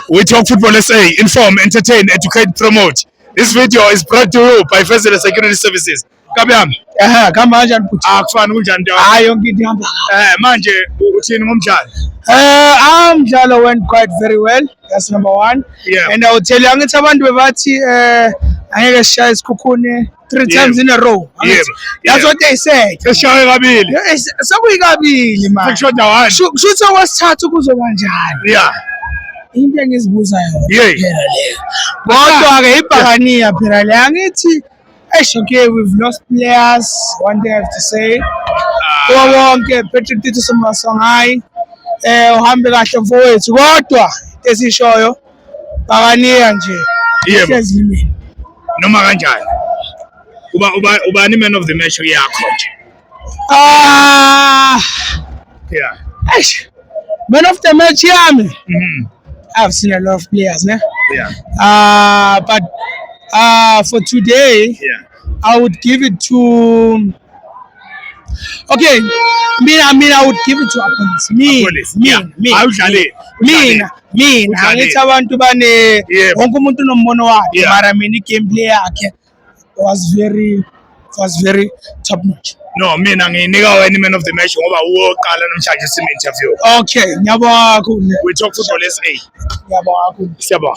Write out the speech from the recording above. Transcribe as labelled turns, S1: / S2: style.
S1: We talk football SA, inform, entertain, educate, promote. This video is brought to you by First Security Services. Kabiyami.
S2: Kama kanjani futhi?
S1: Akufani kunjani nto?
S2: Hayi yonke into ihamba.
S1: Manje uthini ngomdlalo?
S2: Umdlalo went quite very well. That's number one.
S1: Yeah.
S2: And I will tell you, angithi abantu bebathi angeke sishaye isikhukhune 3 times in a row.
S1: Yeah.
S2: That's what they said.
S1: Seshawe kabili.
S2: Sekuyikabili man.
S1: Sekushoda one.
S2: Kushuthi okwesithathu kuzoba njani?
S1: Yeah.
S2: Into engizibuza yona.
S1: Yeah.
S2: Phela leyo. Kodwa ke ibhakaniya phela le angithi okay, we've lost players. One thing I have to say. Wonke Patrick Tito Somasongai uhambe kahle mfowethu kodwa esishoyo bhakaniya nje.
S1: Yebo.
S2: Hlezimini.
S1: Noma kanjani. Ubani man of the match yakho nje? Yeah.
S2: Man of the match yami.
S1: Mhm.
S2: I've seen a lot of players, ne?
S1: Yeah.
S2: But for today,
S1: Yeah.
S2: I would give it to. Okay, I would give it to Apolis. Mina. Angithi abantu bane wonke umuntu unombono wakhe, mara mina gameplay yakhe was very top notch.
S1: No, mina nginika wena man of the match ngoba uwoqala namhlanje sim interview.
S2: Okay, ngiyabonga kakhulu.
S1: We talk football SA.
S2: Ngiyabonga kakhulu.
S1: Siyabonga.